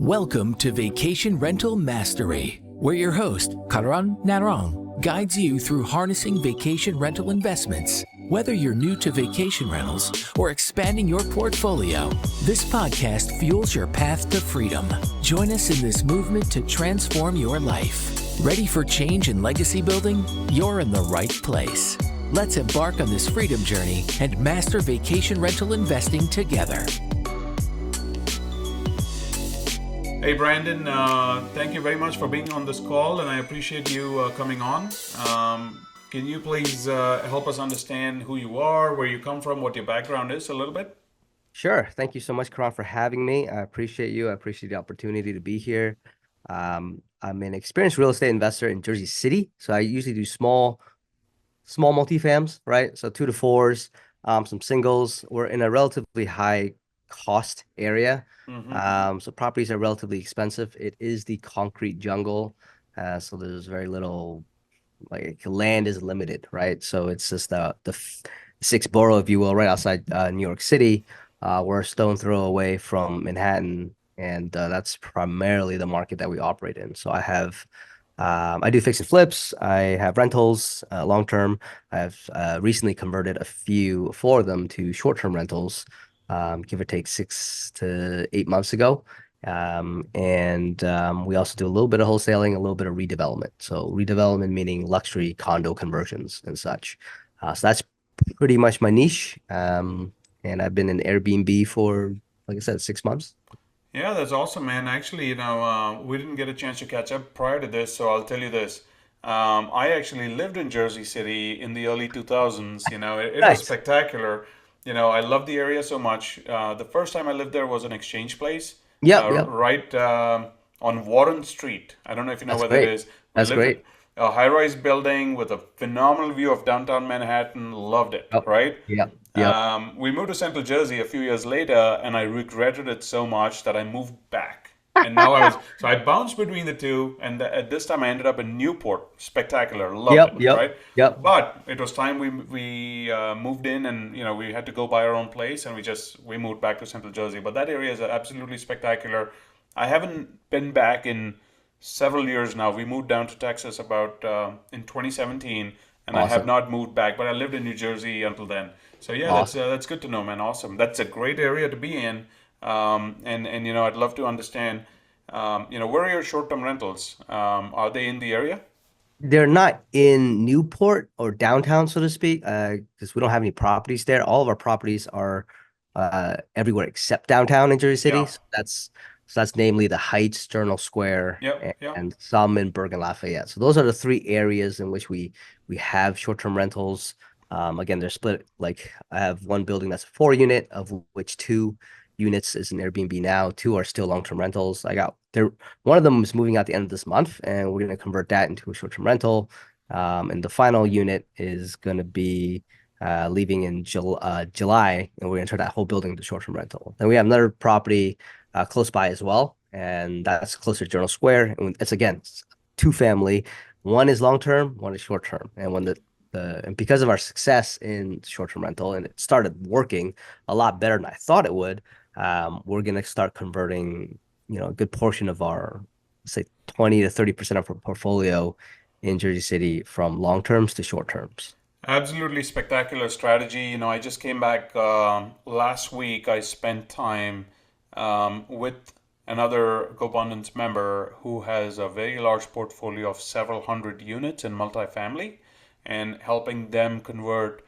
Welcome to Vacation Rental Mastery, where your host, Karan Narang, guides you through harnessing vacation rental investments. Whether you're new to vacation rentals or expanding your portfolio, this podcast fuels your path to freedom. Join us in this movement to transform your life. Ready for change and legacy building? You're in the right place. Let's embark on this freedom journey and master vacation rental investing together. Hey Brandon, thank you very much for being on this call, and I appreciate you coming on. Can you please help us understand who you are, where you come from, what your background is a little bit? Sure. Thank you so much, Karan, for having me. I appreciate you. I appreciate the opportunity to be here. I'm an experienced real estate investor in Jersey City. So I usually do small multifams, right? So 2 to 4s, some singles. We're in a relatively high cost area. So properties are relatively expensive. It is the concrete jungle. So there's very little, like, land is limited, right? So it's just the sixth borough, if you will, right outside New York City. We're a stone throw away from Manhattan, and that's primarily the market that we operate in. So I do fix and flips. I have rentals, long term. I've recently converted four of them to short term rentals, give or take 6 to 8 months ago. We also do a little bit of wholesaling, a little bit of redevelopment. So redevelopment meaning luxury condo conversions and such. So that's pretty much my niche. And I've been in Airbnb for, like I said, 6 months. Yeah, that's awesome, man. Actually, we didn't get a chance to catch up prior to this, so I'll tell you this. I actually lived in Jersey City in the early 2000s. It was Nice. spectacular. I love the area so much. The first time I lived there was an exchange place, Yep. right on Warren Street. I don't know if you know That's where that great. is. We That's lived in great. a high-rise building with a phenomenal view of downtown Manhattan. Loved it, Yep. right? Yep. We moved to Central Jersey a few years later, and I regretted it so much that I moved back. And now so I bounced between the two, and at this time I ended up in Newport. Spectacular, loved Yep. it, Yep. right? Yep. But it was time we moved in, and we had to go buy our own place, and we moved back to Central Jersey. But that area is absolutely spectacular. I haven't been back in several years now. We moved down to Texas about in 2017, and I have Awesome. not moved back. But I lived in New Jersey until then. So yeah, Awesome. that's good to know, man. Awesome. That's a great area to be in. And I'd love to understand. Where are your short-term rentals? Are they in the area? They're not in Newport or downtown, so to speak, because we don't have any properties there. All of our properties are everywhere except downtown in Jersey City. Yeah. So that's namely the Heights, Journal Square, Yep. Yep. and some in Bergen Lafayette. So those are the 3 areas in which we have short-term rentals. Again, they're split. Like, I have one building that's a 4 unit, of which 2 units is an Airbnb now. 2 are still long-term rentals. One of them is moving out the end of this month, and we're going to convert that into a short-term rental. And the final unit is going to be leaving in July, and we're going to turn that whole building into short-term rental. Then we have another property close by as well, and that's closer to Journal Square. And it's 2-family. One is long-term, one is short-term. And and because of our success in short-term rental, and it started working a lot better than I thought it would, we're going to start converting, a good portion of our, say, 20 to 30% of our portfolio in Jersey City from long terms to short terms. Absolutely spectacular strategy. I just came back last week. I spent time with another GoBundance member who has a very large portfolio of several hundred units in multifamily, and helping them convert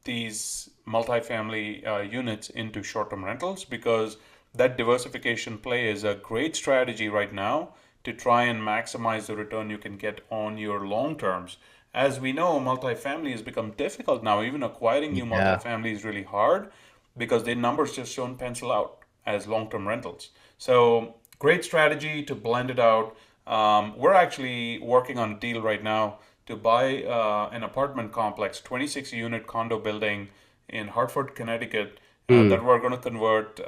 these multifamily units into short-term rentals, because that diversification play is a great strategy right now to try and maximize the return you can get on your long terms. As we know, multifamily has become difficult now. Even acquiring new Yeah. multifamily is really hard because their numbers just don't pencil out as long-term rentals. So great strategy to blend it out. We're actually working on a deal right now to buy an apartment complex, 26-unit condo building in Hartford, Connecticut, Mm, that we're going to convert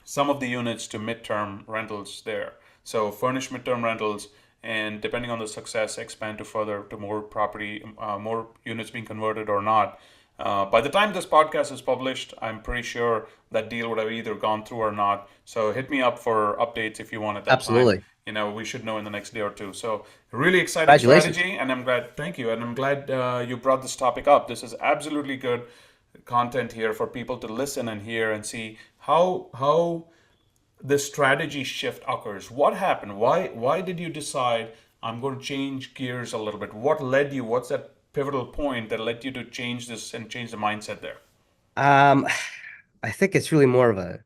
some of the units to midterm rentals there. So furnish midterm rentals, and depending on the success, expand to more property, more units being converted or not. By the time this podcast is published, I'm pretty sure that deal would have either gone through or not. So hit me up for updates if you want at that time. Absolutely. We should know in the next day or two. So really exciting Congratulations. strategy, and I'm glad. Thank you, and I'm glad you brought this topic up. This is absolutely good content here for people to listen and hear and see how the strategy shift occurs. What happened? Why did you decide I'm going to change gears a little bit? What led you? What's that pivotal point that led you to change this and change the mindset there? Um, I think it's really more of a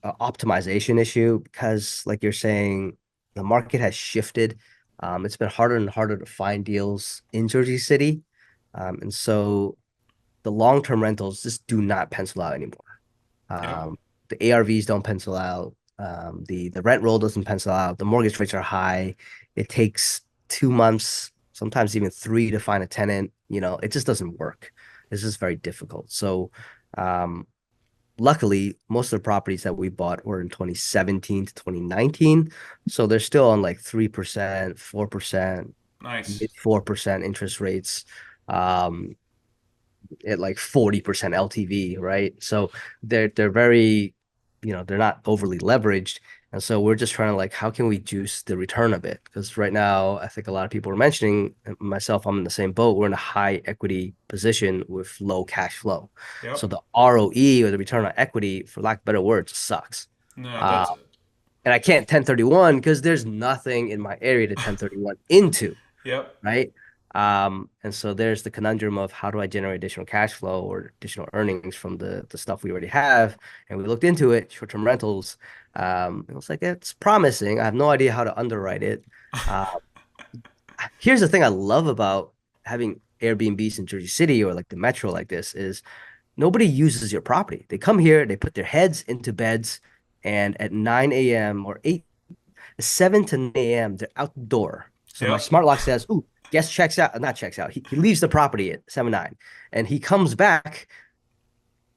optimization issue because, like you're saying, the market has shifted. It's been harder and harder to find deals in Jersey City. And so the long-term rentals just do not pencil out anymore. Yep. The ARVs don't pencil out. The rent roll doesn't pencil out. The mortgage rates are high. It takes 2 months, sometimes even three, to find a tenant. It just doesn't work. It's just very difficult. So, um, luckily, most of the properties that we bought were in 2017 to 2019. So they're still on like 3%, 4%, Nice. mid 4% interest rates. Um, at like 40% LTV, right? So they're very, they're not overly leveraged. And so we're just trying to like, how can we juice the return of it? Because right now, I think a lot of people are mentioning, myself, I'm in the same boat. We're in a high equity position with low cash flow. So Yep. the ROE, or the return on equity, for lack of better words, sucks. No, Uh, that's it. and I can't 1031 because there's nothing in my area to 1031 into, Yep. right? And so there's the conundrum of how do I generate additional cash flow or additional earnings from the stuff we already have. And we looked into it, short-term rentals. It was like, it's promising. I have no idea how to underwrite it. Uh, Here's the thing I love about having Airbnbs in Jersey City or like the metro like this is nobody uses your property. They come here, they put their heads into beds, and at 9 a.m. or 7 to 9 a.m., they're out the door. So my Yep. smart lock says, "Ooh, guest checks out." Not checks out. He leaves the property at 7 9, and he comes back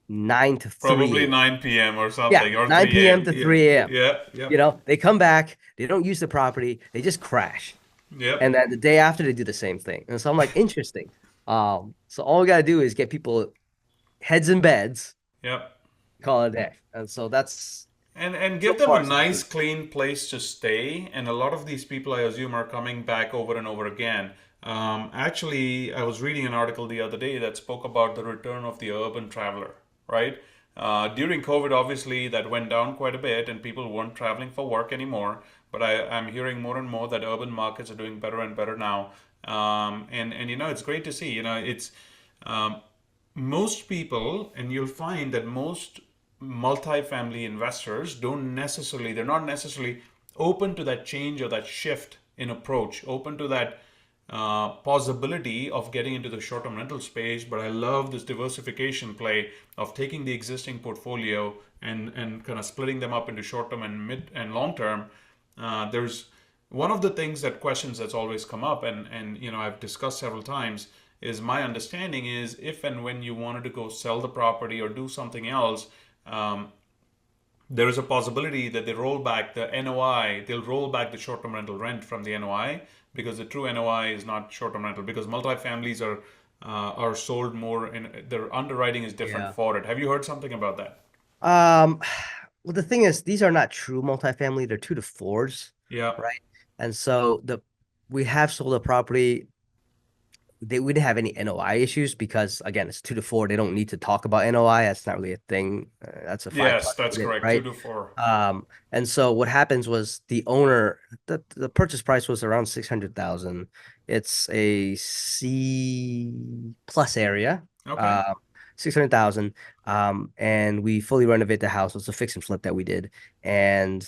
9 to Probably 3 a.m. 9 p.m. or Yeah, something, or 9 3 p.m. a.m. to Yeah. 3 a.m. Yeah. Yep. They come back. They don't use the property. They just crash, and Yep. then the day after they do the same thing. And so I'm like, interesting. So all we gotta do is get people heads in beds, Yep. call it a day. And so that's And so give them a far so nice good. clean place to stay, and a lot of these people, I assume, are coming back over and over again. Actually, I was reading an article the other day that spoke about the return of the urban traveler, right? During COVID, obviously that went down quite a bit and people weren't traveling for work anymore, but I'm hearing more and more that urban markets are doing better and better now. And it's great to see. It's um, most people, and you'll find that most multifamily investors they're not necessarily open to that change or that shift in approach, open to that possibility of getting into the short-term rental space. But I love this diversification play of taking the existing portfolio and kind of splitting them up into short-term and mid and long-term. There's one of the things that questions that's always come up, and I've discussed several times, is my understanding is if and when you wanted to go sell the property or do something else, um, there is a possibility that they roll back the NOI, they'll roll back the short-term rental rent from the NOI, because the true NOI is not short-term rental, because multifamilies are sold more and their underwriting is different Yeah. for it. Have you heard something about that? Um, well, the thing is, these are not true multifamily. They're two to fours, Yeah. right? And so we have sold a property. We didn't have any NOI issues because again, it's 2 to 4. They don't need to talk about NOI. That's not really a thing. That's a five Yes, plus that's unit, correct. Two right? to four. And so what happens was the owner, the purchase price was around 600,000. It's a C plus area, Okay. uh, 600,000. And we fully renovate the house. It was a fix and flip that we did, and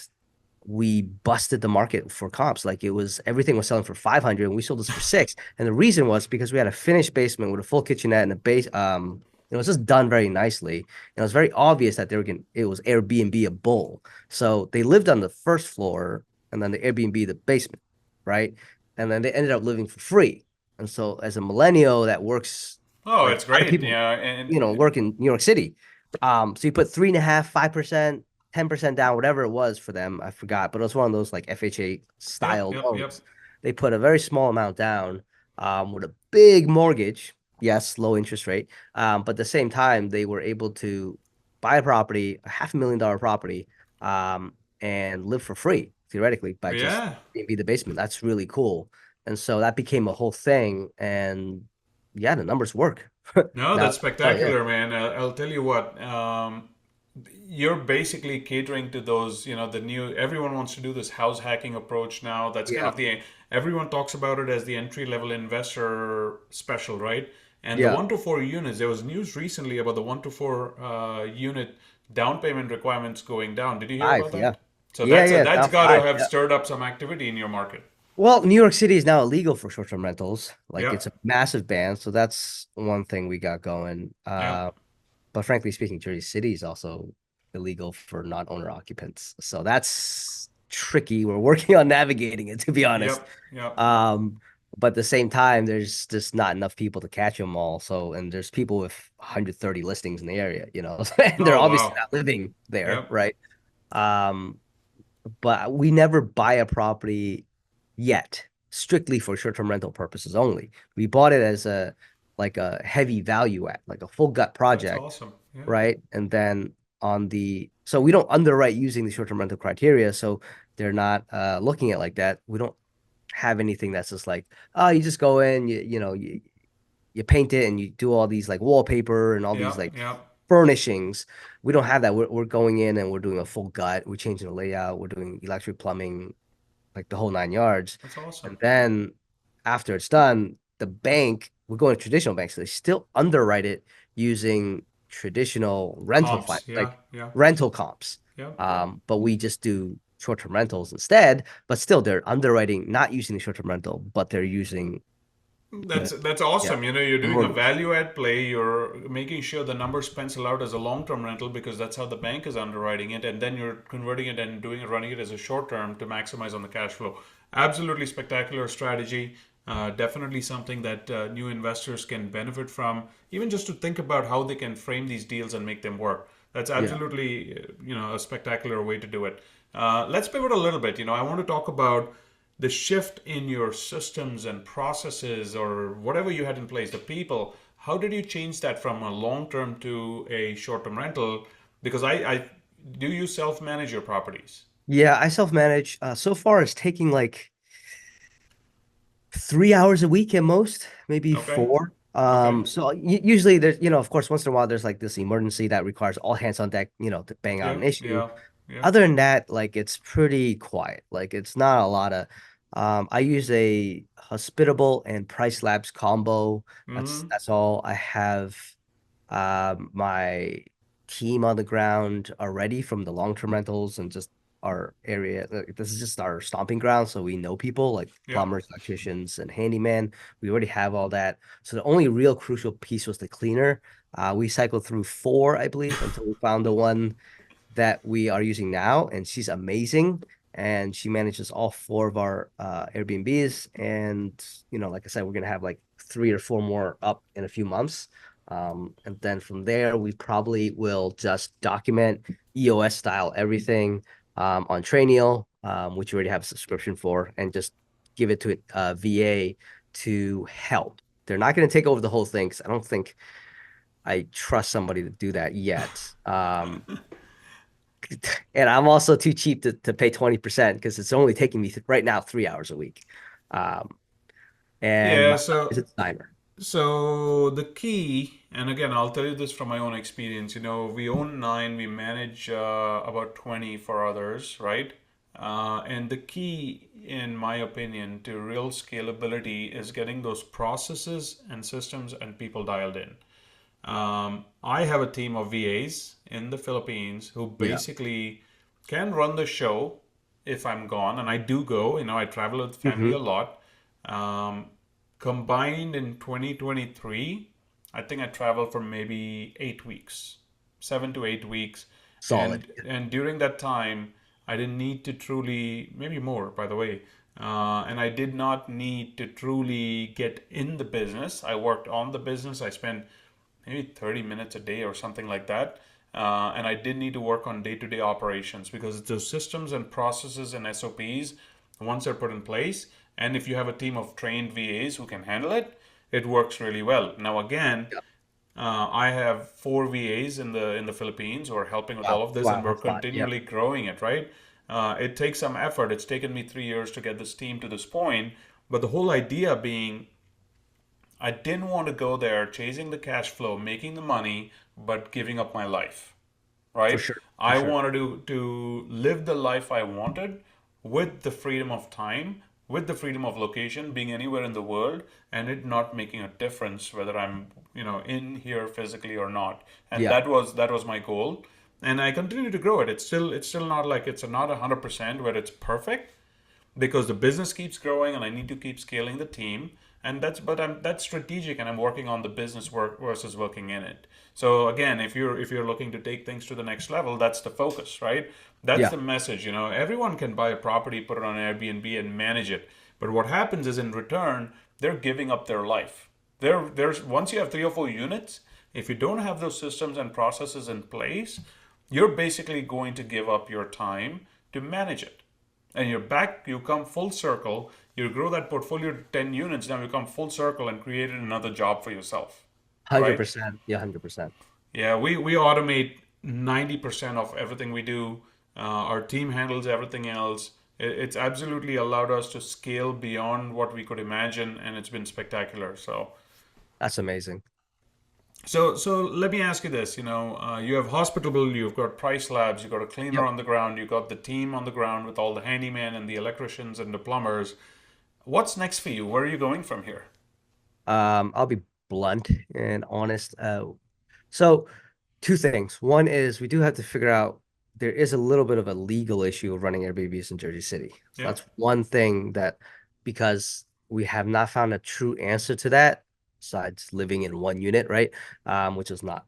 we busted the market for comps. Like everything was selling for 500 and we sold this for 6. And the reason was because we had a finished basement with a full kitchenette and a base. It was just done very nicely. And it was very obvious that it was Airbnb a bull. So they lived on the first floor and then the Airbnb the basement, right? And then they ended up living for free. And so as a millennial that works, Oh, like it's a lot of great. people, Yeah, and work in New York City. So you put 3.5, 5%, 10% down, whatever it was for them. I forgot, but it was one of those like FHA yep, style yep, yep. loans. They put a very small amount down with a big mortgage, yes, low interest rate. But at the same time, they were able to buy a property, a $500,000 property, and live for free, theoretically, by just Yeah. be the basement. That's really cool. And so that became a whole thing. And yeah, the numbers work. No, Now, that's yeah, spectacular, man. I'll tell you what. You're basically catering to those, the new, everyone wants to do this house hacking approach now. That's kind yeah, of everyone talks about it as the entry level investor special, right? And the yeah. 1 to 4 units, there was news recently about the 1 to 4 unit down payment requirements going down. Did you hear Five, about yeah. that? So Yeah, yeah, it's that's now got to five. have Yeah. stirred up some activity in your market. Well, New York City is now illegal for short-term rentals. Like Yeah, it's a massive ban. So that's one thing we got going. yeah, But frankly speaking, Jersey City is also illegal for non-owner occupants. So that's tricky. We're working on navigating it, to be honest. yep, yep. Um, but at the same time, there's just not enough people to catch them all. So, and there's people with 130 listings in the area, and they're Oh obviously wow. not living there, Yep. right? Um, but we never buy a property yet, strictly for short-term rental purposes only. We bought it as a like a heavy value add, like a full gut That's project, awesome. Yeah. right? And then so we don't underwrite using the short-term rental criteria, so they're not looking at like that. We don't have anything that's just like, oh, you just go in, you paint it and you do all these like wallpaper and all these Yeah. like Yeah. furnishings. We don't have that. We're going in and we're doing a full gut. We're changing the layout. We're doing electric, plumbing, like the whole 9 yards. That's awesome. And then after it's done, the bank, we're going to traditional banks. So they still underwrite it using traditional Comps. Yeah. like Yeah. rental comps. Yeah. But we just do short-term rentals instead. But still, they're underwriting, not using the short-term rental, but they're using the That's yeah, awesome. You're the doing a mortgage. value add play. You're making sure the numbers pencil out as a long term rental because that's how the bank is underwriting it, and then you're converting it and running it as a short term to maximize on the cash flow. Absolutely spectacular strategy. Definitely something that new investors can benefit from, even just to think about how they can frame these deals and make them work. That's Yeah. absolutely a spectacular way to do it. Let's pivot a little bit. I want to talk about the shift in your systems and processes or whatever you had in place, the people. How did you change that from a long term to a short term rental? Because I do you self manage your properties? Yeah, I self-manage. So far, it's taking like 3 hours a week at most, maybe Okay. four. Okay. So usually there's, of course, once in a while there's like this emergency that requires all hands on deck, to bang out Yeah. an issue. Yeah. Yeah. Other than that, like it's pretty quiet. Like it's not a lot of. I use a hospitable and Price Labs combo. That's Mm-hmm. that's all I have. My team on the ground already from the long-term rentals and just our area. This is just our stomping ground, so we know people like Yeah. plumbers, electricians, and handyman. We already have all that. So the only real crucial piece was the cleaner. We cycled through four, I believe, until we found the one that we are using now, and she's amazing. And she manages all four of our Airbnbs. And like I said, we're gonna have like three or four more up in a few months. And then from there, we probably will just document EOS style everything on Traineo, which you already have a subscription for, and just give it to a VA to help. They're not going to take over the whole thing because I don't think I trust somebody to do that yet. And I'm also too cheap to pay 20% because it's only taking me right now 3 hours a week. Um, and Yeah. my time is So a timer. So the key, and again, I'll tell you this from my own experience. We own nine, we manage about 20 for others, right? And the key, in my opinion, to real scalability is getting those processes and systems and people dialed in. I have a team of VAs in the Philippines who Yeah. basically can run the show if I'm gone, and I do go. I travel with family Hmm. a lot. Um, Combined in 2023, I think I traveled for maybe 8 weeks, 7 to 8 weeks, Solid. and during that time, I didn't need to truly, maybe more, by the way, and I did not need to truly get in the business. I worked on the business. I spent maybe 30 minutes a day or something like that. And I did need to work on day to day operations because those systems and processes and SOPs, once they're put in place, and if you have a team of trained VAs who can handle it, it works really well. Now, again, Yeah. I have four VAs in the Philippines who are helping with all Wow. of this, and Wow. we're That's a lot. Yeah. continually growing it, right? It takes some effort. It's taken me 3 years to get this team to this point, but the whole idea being I didn't want to go there chasing the cash flow, making the money, but giving up my life, For right? sure. For I sure. wanted to live the life I wanted with the freedom of time, with the freedom of location, being anywhere in the world, and it not making a difference whether I'm, in here physically or not. And Yeah. that was my goal. And I continue to grow it. It's still not like it's not 100% where it's perfect, because the business keeps growing and I need to keep scaling the team. And that's strategic, and I'm working on the business work versus working in it. So again, if you're looking to take things to the next level, that's the focus, right? That's Yeah. the message. Everyone can buy a property, put it on Airbnb, and manage it. But what happens is, in return, they're giving up their life. There's once you have 3 or 4 units, if you don't have those systems and processes in place, you're basically going to give up your time to manage it, and you're back. You come full circle. You grow that portfolio to 10 units. Now you come full circle and created another job for yourself, right? 100%. Yeah. 100%. Yeah, we automate 90% of everything we do. Our team handles everything else. It's absolutely allowed us to scale beyond what we could imagine, and it's been spectacular. That's amazing. So let me ask you this. You have hospitable, you've got price labs, you've got a cleaner Yep. on the ground, you've got the team on the ground with all the handyman and the electricians and the plumbers. What's next for you? Where are you going from here? I'll be blunt and honest. So two things. One is we do have to figure out there is a little bit of a legal issue of running Airbnbs in Jersey City. So Yeah, that's one thing that because we have not found a true answer to that, besides living in one unit, right? Which is not,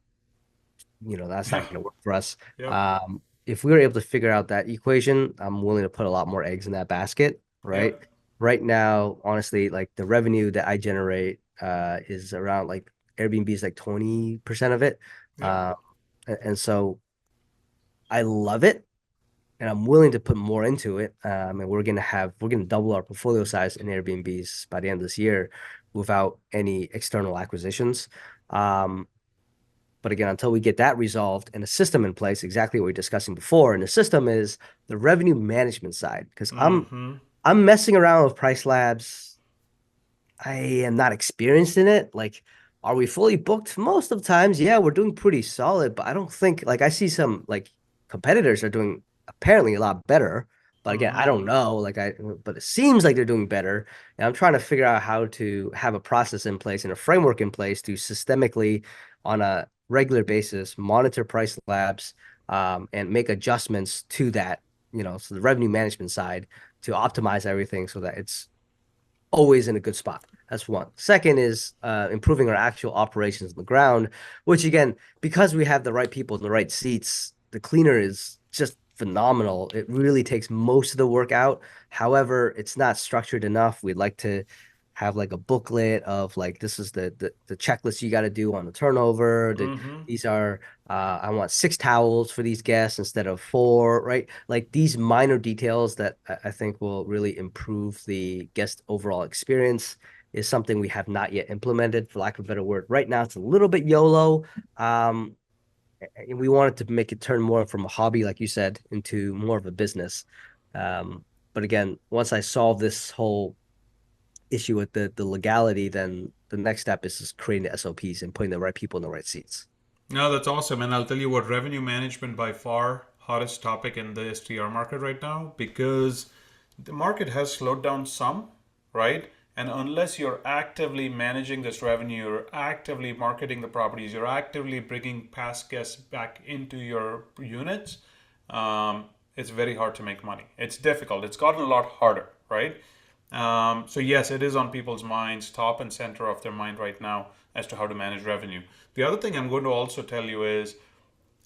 that's not yeah, going to work for us. yep, If we were able to figure out that equation, I'm willing to put a lot more eggs in that basket, right? yep, Right now, honestly, like the revenue that I generate is around like Airbnb is like 20% of it. yep. Uh, and so I love it and I'm willing to put more into it. And we're gonna double our portfolio size in Airbnbs by the end of this year without any external acquisitions. Um, but again, until we get that resolved and a system in place, exactly what we were discussing before, and the system is the revenue management side, because Mm-hmm. I'm messing around with price labs. I am not experienced in it. Like, are we fully booked? Most of the times, yeah, we're doing pretty solid, but I don't think like I see some like competitors are doing apparently a lot better. But again, I Mm-hmm. don't know. But it seems like they're doing better. And I'm trying to figure out how to have a process in place and a framework in place to systemically, on a regular basis, monitor price labs, and make adjustments to that, so the revenue management side to optimize everything so that it's always in a good spot. That's one. Second is improving our actual operations on the ground, which again, because we have the right people in the right seats, the cleaner is just phenomenal. It really takes most of the work out. However, it's not structured enough. We'd like to have like a booklet of like this is the checklist you got to do on the turnover. Mm-hmm. These are I want 6 towels for these guests instead of 4, right? Like these minor details that I think will really improve the guest overall experience is something we have not yet implemented, for lack of a better word. Right now, it's a little bit YOLO. Um, and we wanted to make it turn more from a hobby, like you said, into more of a business. But again, once I solve this whole issue with the legality, then the next step is just creating the SOPs and putting the right people in the right seats. No, that's awesome. And I'll tell you what, revenue management by far hottest topic in the STR market right now, because the market has slowed down some, right? And unless you're actively managing this revenue, you're actively marketing the properties, you're actively bringing past guests back into your units, it's very hard to make money. It's difficult. It's gotten a lot harder, right? So yes, it is on people's minds, top and center of their mind right now as to how to manage revenue. The other thing I'm going to also tell you is,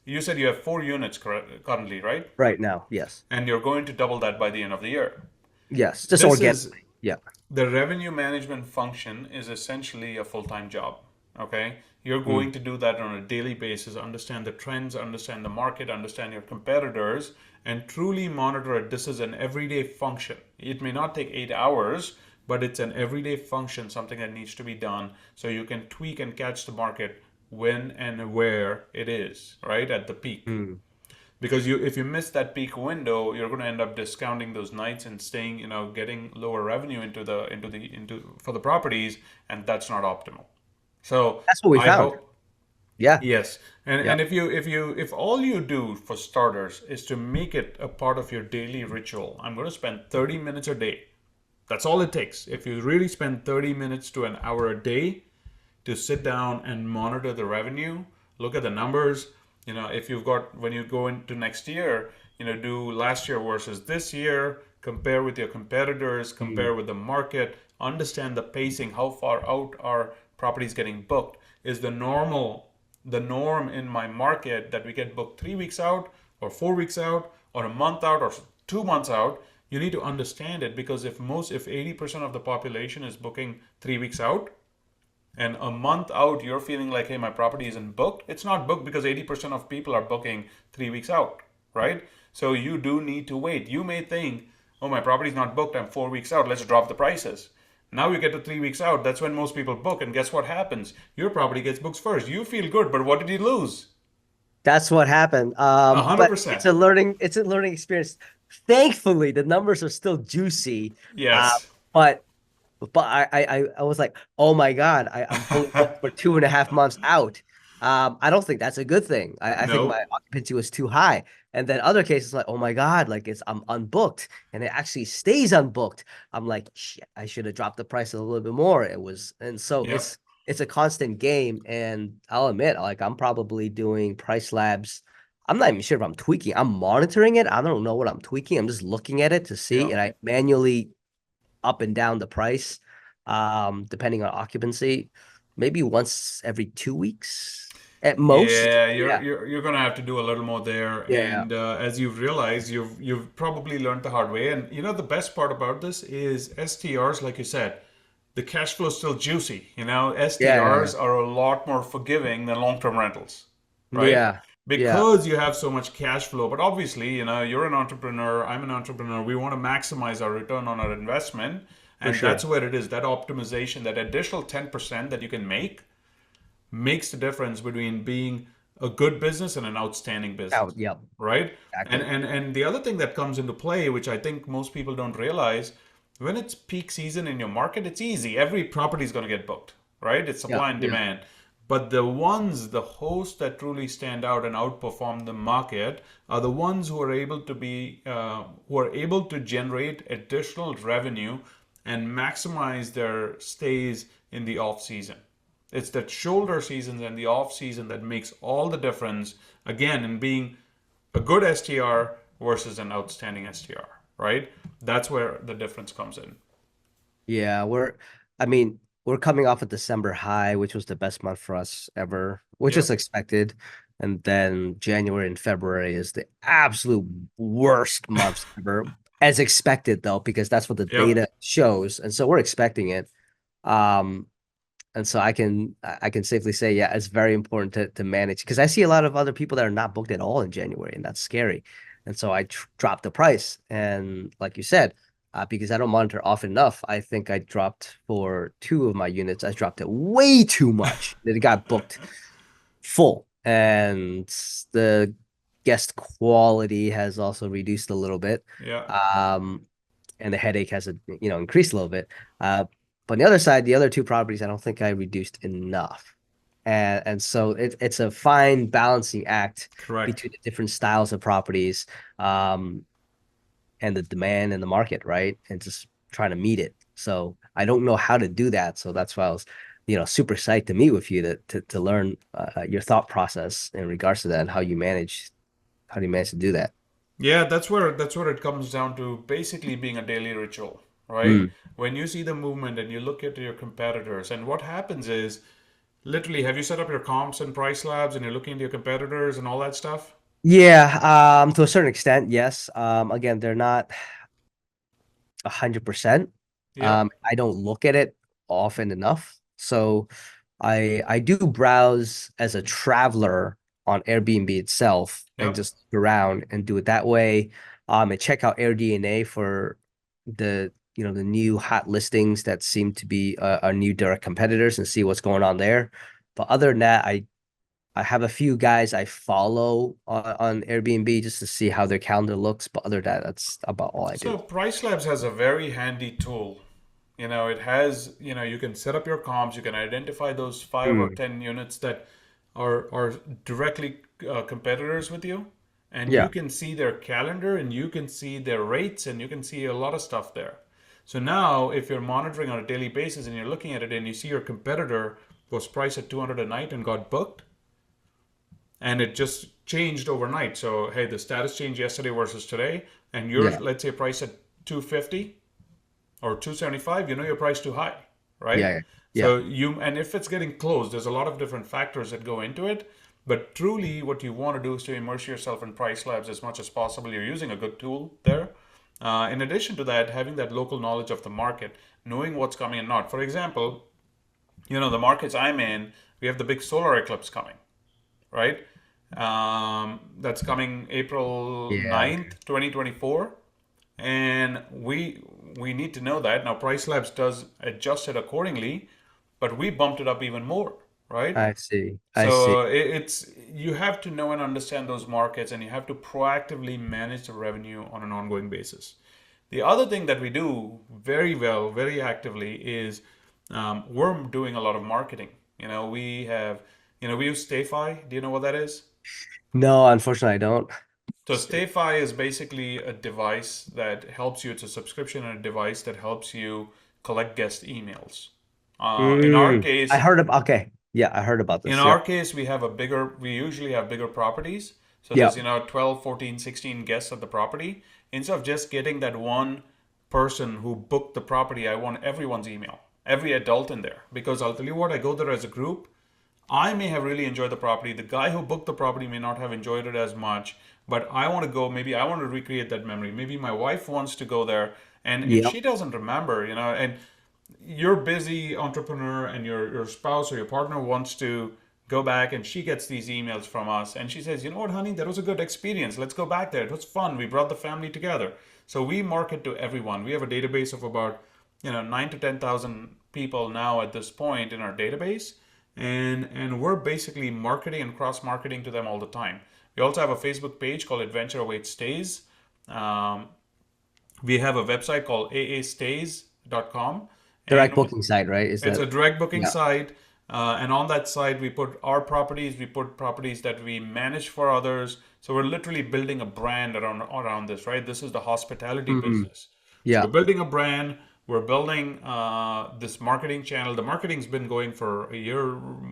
you said you have 4 units currently, right? Right now, yes. And you're going to double that by the end of the year. Yes, just This is organically. Yeah. the revenue management function is essentially a full-time job. Okay, you're Mm. going to do that on a daily basis, understand the trends, understand the market, understand your competitors, and truly monitor it. This is an everyday function. It may not take 8 hours, but it's an everyday function, something that needs to be done so you can tweak and catch the market when and where it is, right? At the peak. Mm. Because if you miss that peak window, you're going to end up discounting those nights and staying, getting lower revenue into for the properties, and that's not optimal. So That's what we I found. hope. Yeah. Yes, and Yep. if all you do for starters is to make it a part of your daily ritual, I'm going to spend 30 minutes a day. That's all it takes. If you really spend 30 minutes to an hour a day to sit down and monitor the revenue, look at the numbers. If you've got, when you go into next year, do last year versus this year, compare with your competitors, Mm. compare with the market, understand the pacing, how far out are properties getting booked. Is the norm in my market that we get booked 3 weeks out, or 4 weeks out, or a month out, or 2 months out? You need to understand it, because if 80% of the population is booking 3 weeks out, and a month out you're feeling like, hey, my property isn't booked, it's not booked because 80% of people are booking 3 weeks out, right? So you do need to wait. You may think, oh, my property's not booked, I'm 4 weeks out, let's drop the prices. Now you get to 3 weeks out, that's when most people book, and guess what happens? Your property gets booked first. You feel good, but what did you lose? That's what happened. a hundred But it's percent a learning experience. Thankfully, the numbers are still juicy. Uh, Yes. but I was like, oh my God, I'm fully booked for 2.5 months out. I don't think that's a good thing. I think my No. occupancy was too high. And then other cases like, oh my God, like I'm unbooked and it actually stays unbooked. I'm like, shit, I should have dropped the price a little bit more. It was, and so Yep. it's a constant game. And I'll admit, like I'm probably doing price labs. I'm not even sure if I'm tweaking. I'm monitoring it. I don't know what I'm tweaking. I'm just looking at it to see, and Yep. I manually up and down the price, depending on occupancy, maybe once every 2 weeks at most. Yeah, you're Yeah. you're you're gonna have to do a little more there, Yeah. and as you've realized, you've probably learned the hard way. And the best part about this is STRs, like you said, the cash flow is still juicy. Yeah. STRs are a lot more forgiving than long-term rentals, right? Yeah. Yeah. Because you have so much cash flow. But obviously, you're an entrepreneur, I'm an entrepreneur. We want to maximize our return on our investment, For and that's sure. where it is. That optimization, that additional 10% that you can make makes the difference between being a good business and an outstanding Oh, business, yep. right? and Exactly. and and the other thing that comes into play, which I think most people don't realize, when it's peak season in your market, it's easy. Every property is going to get booked, right? It's Yeah. supply and Yeah. demand. But the hosts that truly stand out and outperform the market are the ones who are able to generate additional revenue and maximize their stays in the off season. It's that shoulder season and the off season that makes all the difference, again, in being a good STR versus an outstanding STR, right? That's where the difference comes in. Yeah. I mean, we're coming off a December high, which was the best month for us ever, which is Yep. expected. And then January and February is the absolute worst months ever, as expected though, because that's what the Yep. data shows. And so we're expecting it. Um, and so I can safely say, yeah, it's very important to manage because I see a lot of other people that are not booked at all in January, and that's scary. And so I dropped the price, and like you said, because I don't monitor often enough, I think I dropped for two of my units. I dropped it way too much. It got booked full, and the guest quality has also reduced a little bit. Yeah. Um, and the headache has increased a little bit. But on the other side, the other two properties, I don't think I reduced enough. And so it's a fine balancing act Correct. between the different styles of properties, um, and the demand in the market, right? And just trying to meet it. So I don't know how to do that. So that's why I was, super psyched to meet with you to learn your thought process in regards to that and how do you manage to do that. Yeah, that's where it comes down to, basically being a daily ritual, right? Mm. When you see the movement and you look at your competitors, and what happens is, literally, have you set up your comps and price labs and you're looking at your competitors and all that stuff? Yeah, to a certain extent, yes. Again, they're not 100%. Yep. I don't look at it often enough. So I do browse as a traveler on Airbnb itself and Yep. just look around and do it that way. And check out AirDNA for the the new hot listings that seem to be our new direct competitors and see what's going on there. But other than that, I have a few guys I follow on Airbnb just to see how their calendar looks. But other than that, that's about all I do. So Price Labs has a very handy tool. It has, you can set up your comps, you can identify those 5 or 10 units that are directly competitors with you, and you Yeah. can see their calendar and you can see their rates and you can see a lot of stuff there. So now, if you're monitoring on a daily basis and you're looking at it and you see your competitor was priced at 200 a night and got booked, and it just changed overnight. So hey, the status changed yesterday versus today, and you're, Yeah. let's say, priced at 250 or 275, you're priced too high, Yeah. right? Yeah. Yeah. So and if it's getting closed, there's a lot of different factors that go into it. But truly, what you want to do is to immerse yourself in Price Labs as much as possible. You're using a good tool there. In addition to that, having that local knowledge of the market, knowing what's coming and not. For example, the markets I'm in, we have the big solar eclipse coming, right? That's coming April Yeah. 9th, 2024. And we need to know that. Now Price Labs does adjust it accordingly, but we bumped it up even more, right? I see. I see. So it's you have to know and understand those markets, and you have to proactively manage the revenue on an ongoing basis. The other thing that we do very well, very actively is we're doing a lot of marketing. We use StayFi. Do you know what that is? No, unfortunately, I don't. So StayFi is basically a device that helps you. It's a subscription and a device that helps you collect guest emails. In our I case, heard about. Okay. Yeah, I heard about in this. our Yep. case, we usually have bigger properties. So there's, Yep. 12, 14, 16 guests at the property. Instead of just getting that one person who booked the property, I want everyone's email, every adult in there. Because I'll tell you what, I go there as a group. I may have really enjoyed the property. The guy who booked the property may not have enjoyed it as much, but I want to go. Maybe I want to recreate that memory. Maybe my wife wants to go there. And if Yep. she doesn't remember, and you're busy entrepreneur and your spouse or your partner wants to go back and she gets these emails from us and she says, you know what, honey, that was a good experience. Let's go back there. It was fun. We brought the family together. So we market to everyone. We have a database of about, 9 to 10,000 people now at this point in our database. And we're basically marketing and cross marketing to them all the time. We also have a Facebook page called Adventure Awaits Stays. Um, we have a website called aastays.com, Direct and booking site, right? Is it's that? a direct booking Yeah. site. And on that site, we put our properties, we put properties that we manage for others. So we're literally building a brand around this, right? This is the hospitality Mm, business. So we're yeah. building a brand. We're building this marketing channel. The marketing's been going for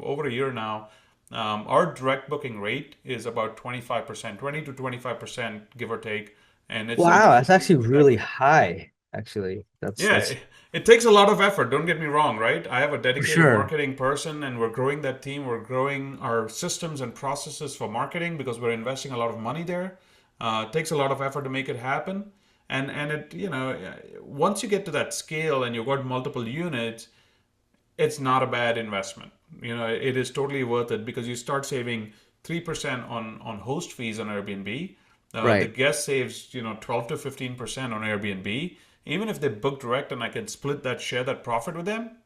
over a year now. Our direct booking rate is about 25%, 20 to 25%, give or take. And it's Wow, something that's actually that really high. Actually, that's yeah, that's it takes a lot of effort. Don't get me wrong, right? I have a for dedicated sure. marketing person and we're growing that team. We're growing our systems and processes for marketing because we're investing a lot of money there. It takes a lot of effort to make it happen. And it, once you get to that scale and you've got multiple units, it's not a bad investment. It is totally worth it because you start saving 3% on host fees on Airbnb. The Right. guest saves 12 to 15% on Airbnb. Even if they book direct and I can share that profit with them,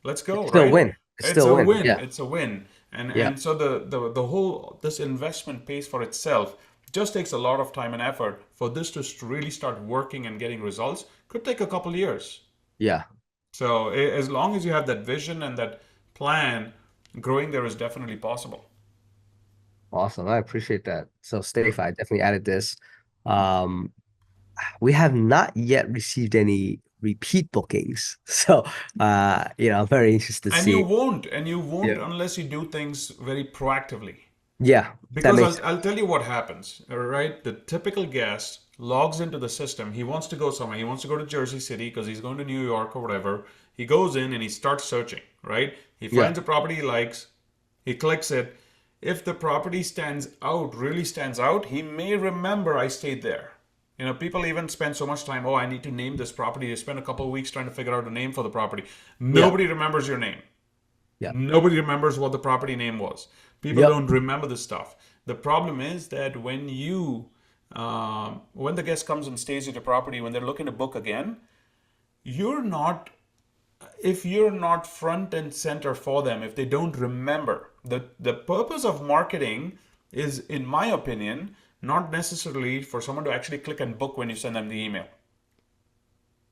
let's It's go, still a right? win. It's It's still a a win. win. Yeah. It's a win. And Yeah. and so the whole this investment pays for itself. Just takes a lot of time and effort for this to really start working and getting results. Could take a couple years. Yeah. So as long as you have that vision and that plan, growing there is definitely possible. Awesome. I appreciate that. So Staph, I definitely added this. Um, we have not yet received any repeat bookings. So I'm very interested to And you see. won't, and you won't Yeah. unless you do things very proactively. Yeah, that Because makes I'll tell you what happens, all right? The typical guest logs into the system. He wants to go somewhere. He wants to go to Jersey City because he's going to New York or whatever. He goes in and he starts searching, right? He yeah. finds a property he likes. He clicks it. If the property stands out, really stands out, he may remember I stayed there. People even spend so much time, oh, I need to name this property. They spend a couple of weeks trying to figure out a name for the property. Yeah. Nobody remembers your name. Yeah. Nobody remembers what the property name was. People Yep. don't remember this stuff. The problem is that when the guest comes and stays at your property, when they're looking to book again, you're not if you're not front and center for them, if they don't remember, the purpose of marketing is, in my opinion, not necessarily for someone to actually click and book when you send them the email,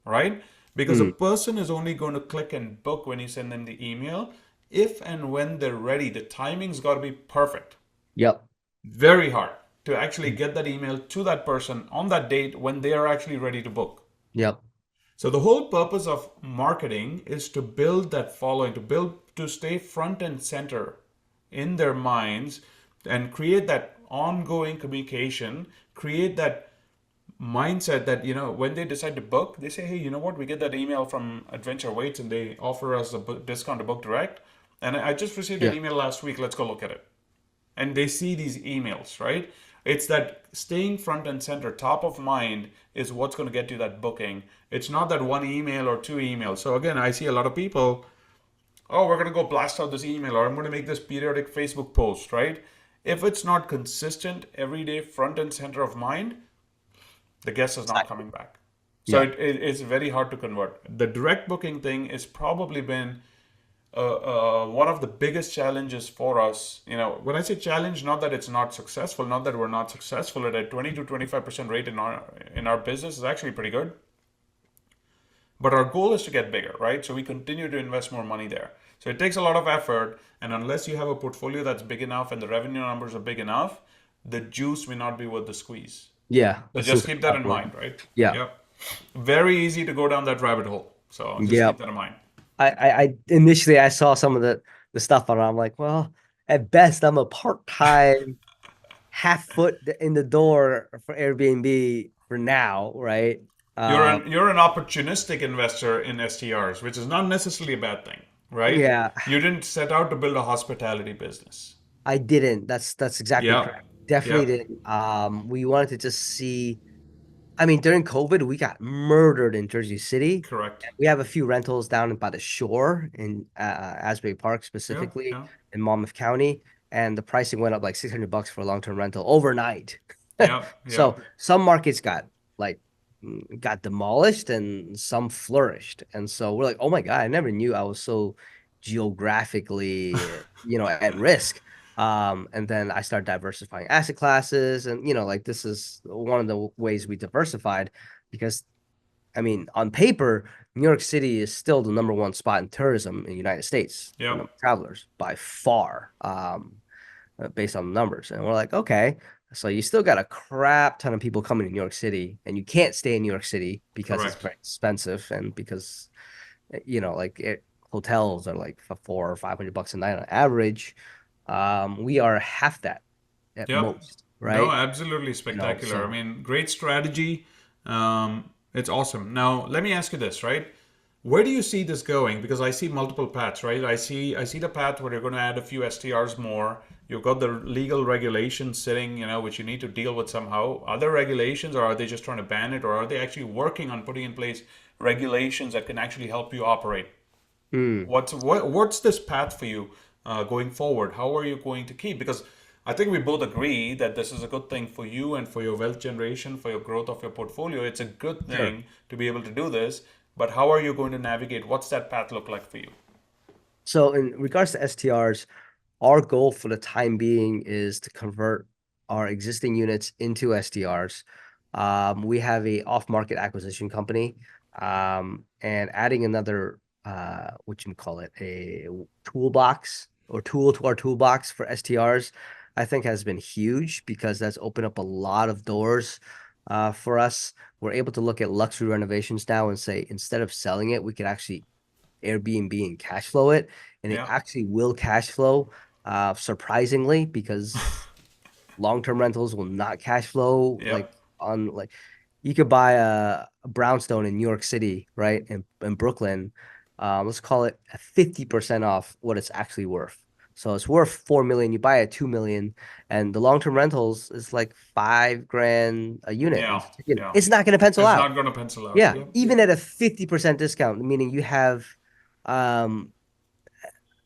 right? Because a Mm, person is only going to click and book when you send them the email if and when they're ready. The timing's got to be perfect. yep. Very hard to actually get that email to that person on that date when they are actually ready to book. Yep. So the whole purpose of marketing is to build that following, to stay front and center in their minds and create that ongoing communication, create that mindset that, when they decide to book, they say, hey, you know what, we get that email from Adventure Waits and they offer us a discount to book direct. And I just received an Yeah. email last week. Let's go look at it. And they see these emails, right? It's that staying front and center, top of mind, is what's going to get you that booking. It's not that one email or two emails. So again, I see a lot of people, oh, we're going to go blast out this email, or I'm going to make this periodic Facebook post, right? If it's not consistent, every day, front and center of mind, the guest is not Exactly. coming back. So Yep. it's very hard to convert. The direct booking thing has probably been one of the biggest challenges for us. When I say challenge, not that it's not successful, not that we're not successful at a 20 to 25% rate in our business is actually pretty good. But our goal is to get bigger, right? So we continue to invest more money there. So it takes a lot of effort, and unless you have a portfolio that's big enough and the revenue numbers are big enough, the juice may not be worth the squeeze. Yeah. So That just seems like keep a that lot in of work. mind, right? Yeah. Yep. Very easy to go down that rabbit hole. So just keep Yep. that in mind. I initially I saw some of the stuff on it. I'm like, well, at best, I'm a part-time half foot in the door for Airbnb for now, right? You're Um, an you're an opportunistic investor in STRs, which is not necessarily a bad thing, right? yeah, You didn't set out to build a hospitality business. I didn't. That's exactly correct. Yep. Definitely Yep. didn't. We wanted to just see. I mean, during COVID, we got murdered in Jersey City. Correct. We have a few rentals down by the shore in Asbury Park, Yeah. specifically Yeah. in Monmouth County, and the pricing went up like $600 for a long-term rental overnight. Yep. So Yep. some markets like got demolished and some flourished. And so we're like, oh my God, I never knew I was so geographically, at risk. And then I started diversifying asset classes, and like this is one of the ways we diversified because I mean, on paper, New York City is still the number one spot in tourism in the United States for Yep. number of travelers by far, based on the numbers. And we're like, okay, so you still got a crap ton of people coming to New York City, and you can't stay in New York City because it's Correct. very expensive, and because like hotels are like for $400 or $500 a night on average. We are half that at Yep. most, No, right? absolutely spectacular. I So mean, great strategy. It's awesome. Now, let me ask you this, right? Where do you see this going? Because I see multiple paths, right? I see the path where you're going to add a few STRs more. You've got the legal regulations sitting, which you need to deal with somehow. Are there regulations, or are they just trying to ban it, or are they actually working on putting in place regulations that can actually help you operate? mm, What's this path for you going forward? How are you going to keep? Because I think we both agree that this is a good thing for you and for your wealth generation, for your growth of your portfolio. It's a good sure. thing to be able to do this. But how are you going to navigate? What's that path look like for you? So in regards to STRs, our goal for the time being is to convert our existing units into STRs. We have a off-market acquisition company, and adding another, what you call it, a toolbox or tool to our toolbox for STRs, I think has been huge because that's opened up a lot of doors, for us. We're able to look at luxury renovations now and say, instead of selling it, we could actually Airbnb and cash flow it, and it Yeah. actually will cash flow, surprisingly, because long-term rentals will not cash flow like Yep. on like you could buy a brownstone in New York City, right? In Brooklyn, let's call it 50% off what it's actually worth. So it's worth 4 million. You buy it at 2 million, and the long-term rentals is like 5 grand a unit. And Yeah. so Yeah. it's not going to pencil It's not out. going to pencil out. Yeah, Yep. even Yep. at a 50% discount, meaning you have um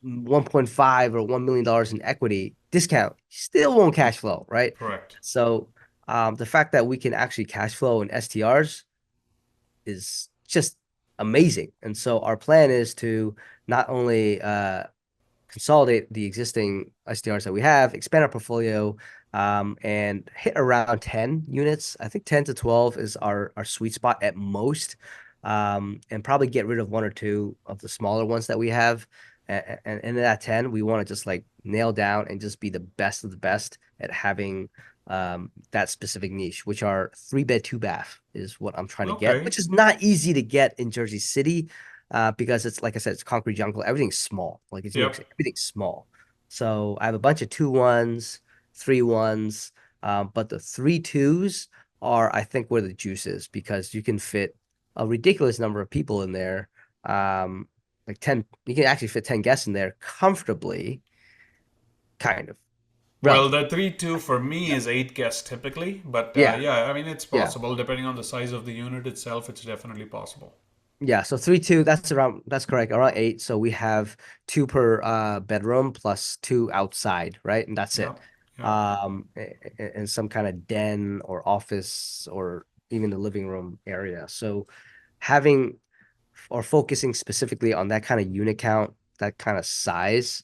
1.5 or $1 million in equity discount, still won't cash flow, right? Correct. So the fact that we can actually cash flow in STRs is just amazing. And so our plan is to not only consolidate the existing STRs that we have, expand our portfolio, and hit around 10 units. I think 10 to 12 is our sweet spot at most, and probably get rid of one or two of the smaller ones that we have. And in that 10, we want to just like nail down and just be the best of the best at having that specific niche, which are 3 bed, 2 bath is what I'm trying to get, Okay. which is not easy to get in Jersey City, because it's like I said, it's concrete jungle. Everything's small. Like it's Yep. everything's small. So I have a bunch of 2 1s, 3 1s, but the 3 2s are, I think, where the juice is because you can fit a ridiculous number of people in there. Like 10, you can actually fit 10 guests in there comfortably, kind of, Well, relatively. the 3-2 for me Yeah. is 8 guests typically, but Yeah. yeah, I mean, it's Yeah. possible depending on the size of the unit itself. It's definitely possible. Yeah, so 3 2, that's correct, around 8. So we have two per bedroom plus two outside, right? And that's Yeah. it. Yeah. And some kind of den or office or even the living room area. So having or focusing specifically on that kind of unit count, that kind of size,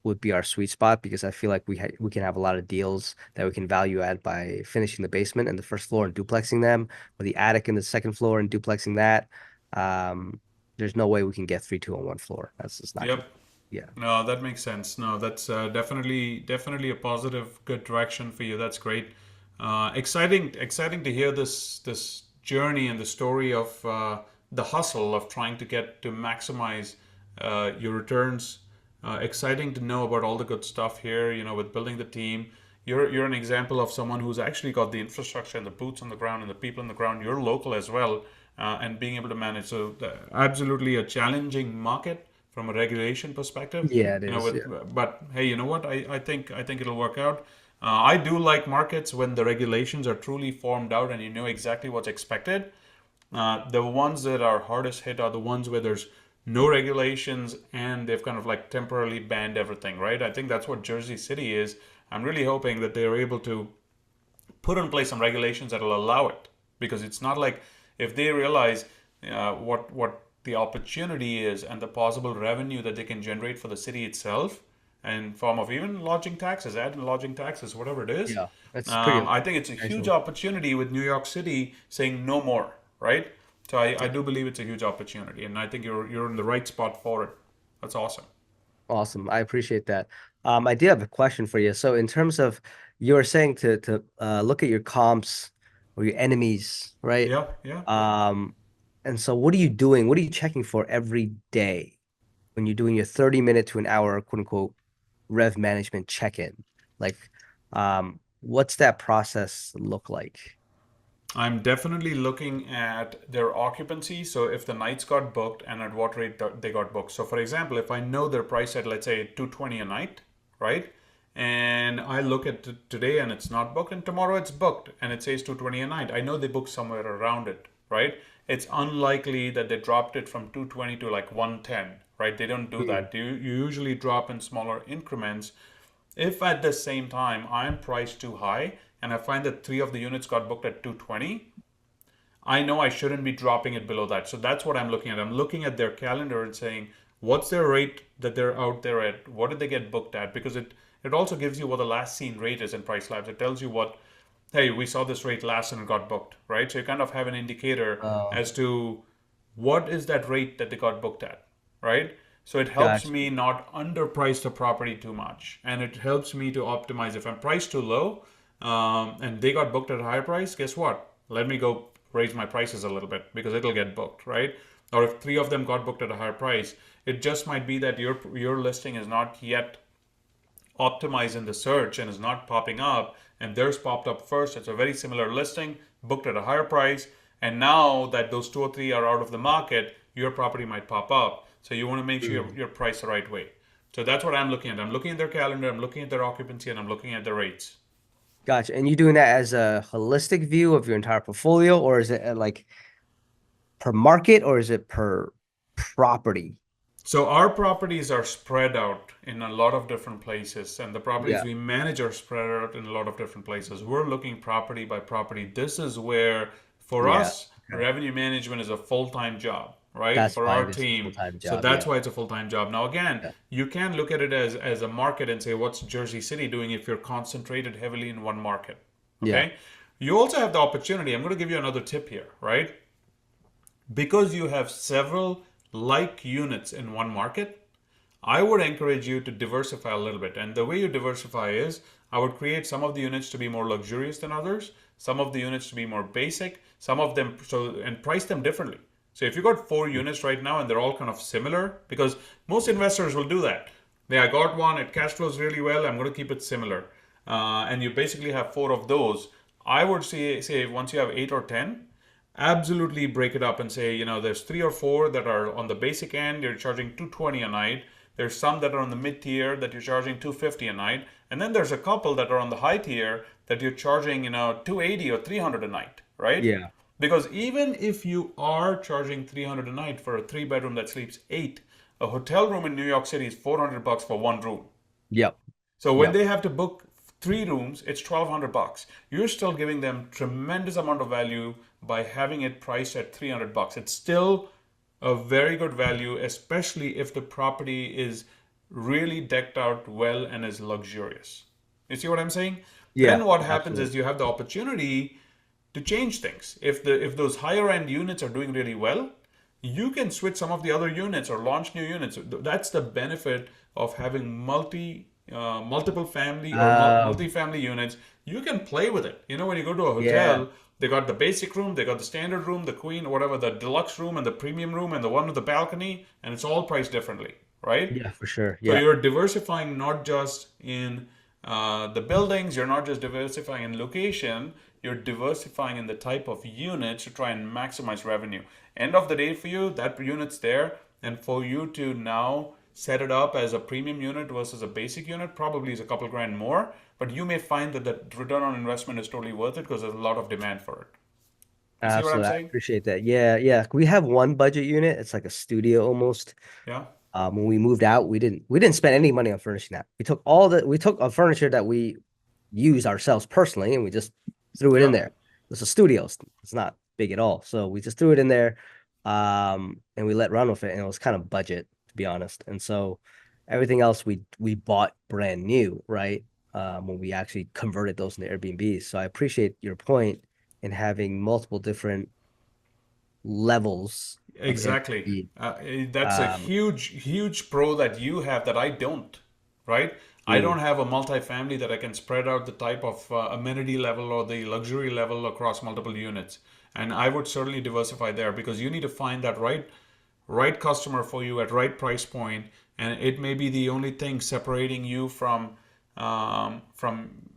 would be our sweet spot because I feel like we can have a lot of deals that we can value add by finishing the basement and the first floor and duplexing them, or the attic and the second floor and duplexing that. Um, there's no way we can get 3 2 on one floor. That's just not gonna. Yep. Yeah. No, that makes sense. No, that's definitely a positive, good direction for you. That's great. Exciting to hear this journey and the story of the hustle of trying to get to maximize your returns. Exciting to know about all the good stuff here. You know, with building the team, you're an example of someone who's actually got the infrastructure and the boots on the ground and the people on the ground. You're local as well, and being able to manage. So, absolutely a challenging market from a regulation perspective. Yeah, it You know, is. Yeah. but hey, you know what? I think it'll work out. I do like markets when the regulations are truly formed out and you know exactly what's expected. The ones that are hardest hit are the ones where there's no regulations and they've kind of like temporarily banned everything, right? I think that's what Jersey City is. I'm really hoping that they're able to put in place some regulations that will allow it, because it's not like if they realize what the opportunity is and the possible revenue that they can generate for the city itself in form of even lodging taxes, ad and lodging taxes, whatever it is. Yeah. That's pretty I think it's a huge substantial. opportunity with New York City saying no more, right? So I Yeah. do believe it's a huge opportunity, and I think you're in the right spot for it. That's awesome. Awesome. I appreciate that. I do have a question for you. So in terms of you were saying to look at your comps or your enemies, right? Yeah, yeah. Um, and so what are you doing? What are you checking for every day when you're doing your 30 minute to an hour, quote unquote, rev management check-in? Like, what's that process look like? I'm definitely looking at their occupancy. So if the nights got booked and at what rate they got booked. So for example, if I know their price at let's say 220 a night, right? And I look at today and it's not booked, and tomorrow it's booked and it says 220 a night. I know they booked somewhere around it, right? It's unlikely that they dropped it from 220 to like 110, right? They don't do Mm. that. You usually drop in smaller increments. If at the same time I'm priced too high and I find that three of the units got booked at 220, I know I shouldn't be dropping it below that. So that's what I'm looking at. I'm looking at their calendar and saying, what's their rate that they're out there at? What did they get booked at? Because it also gives you what the last seen rate is in Price Labs. It tells you what, hey, we saw this rate last and it got booked, right? So you kind of have an indicator Oh, as to what is that rate that they got booked at, right? So it helps gotcha. me not underprice the property too much, and it helps me to optimize. If I'm priced too low, and they got booked at a higher price, guess what? Let me go raise my prices a little bit because it'll get booked, right? Or if three of them got booked at a higher price, it just might be that your listing is not yet optimized in the search and is not popping up, and theirs popped up first. It's a very similar listing, booked at a higher price, and now that those two or three are out of the market, your property might pop up. So you want to make sure Mm. you're priced the right way. So that's what I'm looking at. I'm looking at their calendar, I'm looking at their occupancy, and I'm looking at the rates. Gotcha. And you doing that as a holistic view of your entire portfolio, or is it like per market, or is it per property? So our properties are spread out in a lot of different places, and the properties Yeah. we manage are spread out in a lot of different places. We're looking property by property. This is where, for Yeah. us, Okay. revenue management is a full-time job, right, That's for why our it is a team. full-time So job. that's Yeah. why it's a full-time job. Now, again, Yeah. you can look at it as a market and say, what's Jersey City doing if you're concentrated heavily in one market? Yeah. Okay. You also have the opportunity. I'm going to give you another tip here, right? Because you have several like units in one market, I would encourage you to diversify a little bit. And the way you diversify is I would create some of the units to be more luxurious than others, some of the units to be more basic, some of them and price them differently. So if you got 4 units right now and they're all kind of similar, because most investors will do that. Yeah, I got one, it cash flows really well, I'm going to keep it similar. And you basically have 4 of those. I would say once you have 8 or 10, absolutely break it up and say, there's 3 or 4 that are on the basic end, you're charging 220 a night. There's some that are on the mid tier that you're charging 250 a night. And then there's a couple that are on the high tier that you're charging, 280 or 300 a night, right? Yeah. Because even if you are charging 300 a night for a 3 bedroom that sleeps 8, a hotel room in New York City is $400 for one room. Yep. So when Yep. they have to book 3 rooms, it's $1,200. You're still giving them tremendous amount of value by having it priced at $300. It's still a very good value, especially if the property is really decked out well and is luxurious. You see what I'm saying? Yeah. Then what happens Absolutely. is you have the opportunity to change things. If those higher end units are doing really well, you can switch some of the other units or launch new units. That's the benefit of having multiple family or Um, multi-family units. You can play with it. When you go to a yeah. hotel, they got the basic room, they got the standard room, the queen, whatever, the deluxe room, and the premium room, and the one with the balcony, and it's all priced differently, right? Yeah, for sure. So Yeah. you're diversifying not just in the buildings, you're not just diversifying in location, you're diversifying in the type of units to try and maximize revenue. End of the day for you, that unit's there, and for you to now set it up as a premium unit versus a basic unit probably is a couple grand more, but you may find that the return on investment is totally worth it because there's a lot of demand for it. You see what I'm Absolutely. I saying? appreciate that. Yeah. Yeah. We have one budget unit. It's like a studio almost. Yeah, When we moved out, we didn't spend any money on furnishing that. We took a furniture that we use ourselves personally, and we just threw it in yeah. there. It's a studio. It's not big at all. So we just threw it in there, and we let run with it. And it was kind of budget, to be honest. And so everything else we bought brand new, right? When we actually converted those into Airbnbs. So I appreciate your point in having multiple different levels of Exactly. Airbnb. That's a Um, huge, huge pro that you have that I don't, right? I mm, don't have a multifamily that I can spread out the type of amenity level or the luxury level across multiple units. And I would certainly diversify there because you need to find that right customer for you at right price point, and it may be the only thing separating you from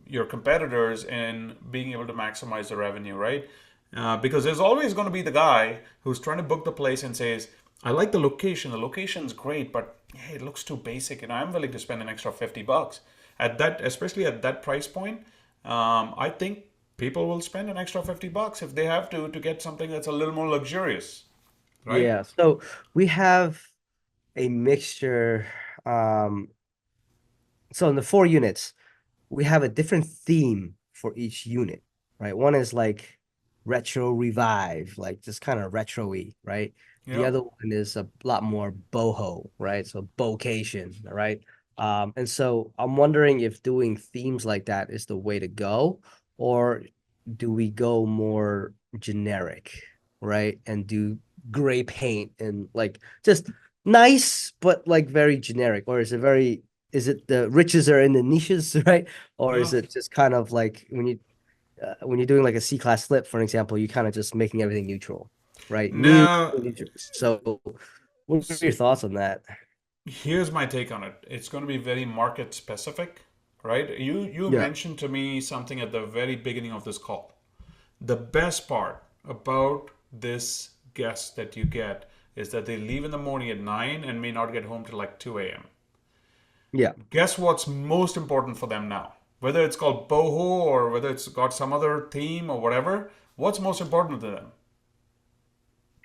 your competitors in being able to maximize the revenue, right? Because there's always going to be the guy who's trying to book the place and says, "I like the location. The location's great, but hey, it looks too basic, and I'm willing to spend an extra $50 at that, especially at that price point." I think people will spend an extra $50 if they have to get something that's a little more luxurious, right? yeah. So we have a mixture. Um, so in the 4 units, we have a different theme for each unit, right? One is like retro revive, like just kind of retro-y, right? The Yeah. other one is a lot more boho, right? So bocation, right? And so I'm wondering if doing themes like that is the way to go, or do we go more generic, right? And do gray paint and like just nice, but like very generic, or is it the riches are in the niches, right? Or Yeah. is it just kind of like when you're doing like a C-class slip, for example, you kind of just making everything neutral, right? New Now, neutral. So what are your thoughts on that? here's my take on it. It's going to be very market specific, right? You Yeah. mentioned to me something at the very beginning of this call. The best part about this guest that you get is that they leave in the morning at 9 and may not get home till like 2 a.m. Yeah. Guess what's most important for them now? Whether it's called boho or whether it's got some other theme or whatever, what's most important to them?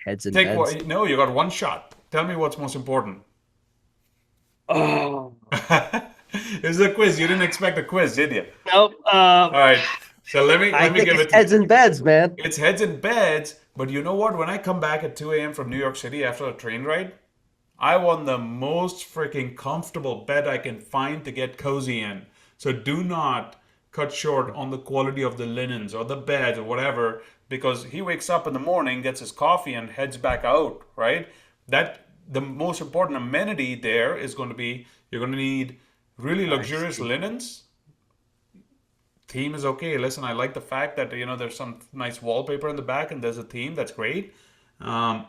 Heads and Take beds. what? No, you got one shot. Tell me what's most important. Oh, This is a quiz. You didn't expect a quiz, did you? nope. All right. So let me I let me think give it's it to you. heads and beds, man. It's heads and beds, But you know what? When I come back at 2 a.m. from New York City after a train ride, I want the most freaking comfortable bed I can find to get cozy in. So do not cut short on the quality of the linens or the bed or whatever, because he wakes up in the morning, gets his coffee, and heads back out, right? That the most important amenity there is going to be you're going to need really I luxurious see. linens. Theme is okay. Listen, I like the fact that there's some nice wallpaper in the back and there's a theme. That's great. Um,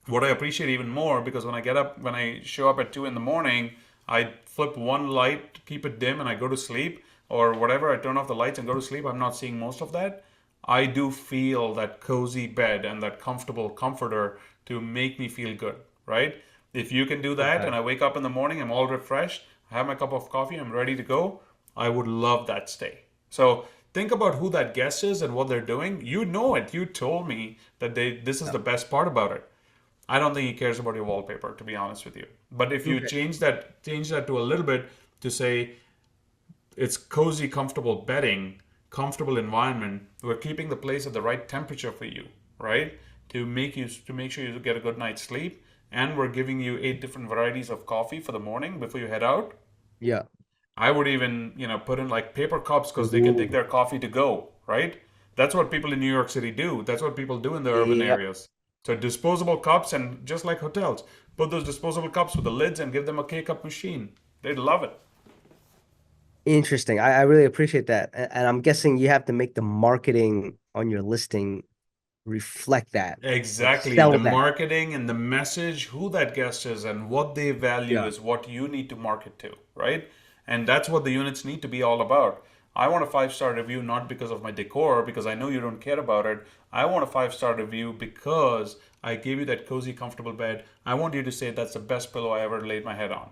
what I appreciate even more, because when I show up at 2 in the morning, I flip one light, keep it dim, and I go to sleep, or whatever. I turn off the lights and go to sleep. I'm not seeing most of that. I do feel that cozy bed and that comfortable comforter to make me feel good, right? If you can do that, Okay. and I wake up in the morning, I'm all refreshed, I have my cup of coffee, I'm ready to go, I would love that stay. So think about who that guest is and what they're doing. You know it. You told me that this is Yeah. the best part about it. I don't think he cares about your wallpaper, to be honest with you. But if you Okay. change that to a little bit to say it's cozy, comfortable bedding, comfortable environment, we're keeping the place at the right temperature for you, right? To make sure you get a good night's sleep, and we're giving you 8 different varieties of coffee for the morning before you head out. Yeah. I would even, put in like paper cups because they can take Ooh. their coffee to go, right? That's what people in New York City do. That's what people do in the urban Yep. areas. So disposable cups, and just like hotels, put those disposable cups with the lids and give them a K-cup machine. They'd love it. Interesting. I really appreciate that. And I'm guessing you have to make the marketing on your listing reflect that, like Exactly. The sell that. marketing and the message, who that guest is and what they value Yeah. is what you need to market to, right? And that's what the units need to be all about. I want a 5-star review not because of my decor, because I know you don't care about it. I want a 5-star review because I gave you that cozy, comfortable bed. I want you to say that's the best pillow I ever laid my head on.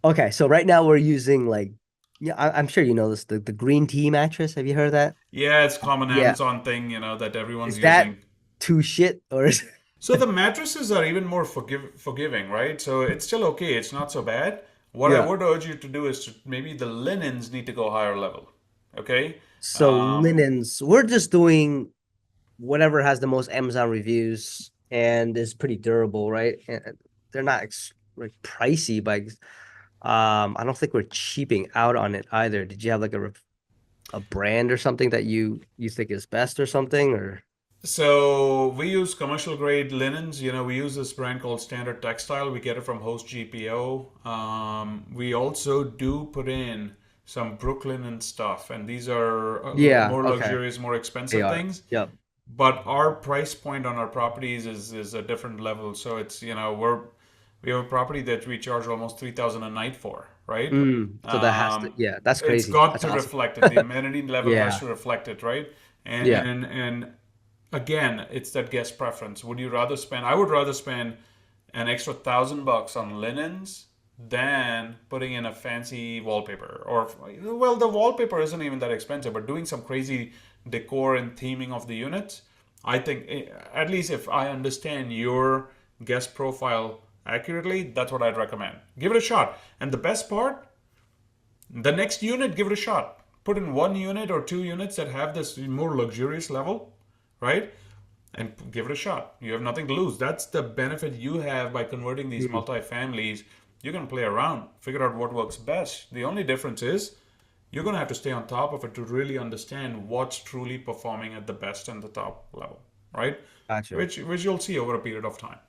Okay, so right now we're using like, yeah, I'm sure you know this, the green tea mattress. Have you heard of that? Yeah, it's common Yeah. Amazon thing, that everyone's Is that using. too shit or is So the mattresses are even more forgiving, right? So it's still okay. It's not so bad. What I yeah. would urge you to do is to maybe the linens need to go higher level. Okay. So Um, linens, we're just doing whatever has the most Amazon reviews and is pretty durable, right? And they're not like pricey, but I don't think we're cheaping out on it either. Did you have like a brand or something that you think is best or something or so we use commercial grade linens. We use this brand called Standard Textile. We get it from Host GPO. We also do put in some Brooklyn and stuff, and these are yeah, more okay. luxurious, more They expensive are. things. Yep. But our price point on our properties is a different level. So it's we have a property that we charge almost 3,000 a night for, right? So that has to, Um, yeah, that's it's crazy. got That's to awesome. reflect it. The amenity level has Yeah. to reflect it, right? And Yeah. again, it's that guest preference. Would you rather spend? I would rather spend an extra $1,000 on linens than putting in a fancy wallpaper. Or well, the wallpaper isn't even that expensive, but doing some crazy decor and theming of the units, I think at least if I understand your guest profile accurately, that's what I'd recommend. Give it a shot. And the best part, the next unit, give it a shot. Put in one unit or two units that have this more luxurious level, right? And give it a shot. You have nothing to lose. That's the benefit you have by converting these Mm, multi-families. You can play around, figure out what works best. The only difference is you're going to have to stay on top of it to really understand what's truly performing at the best and the top level, right? gotcha. Which you'll see over a period of time.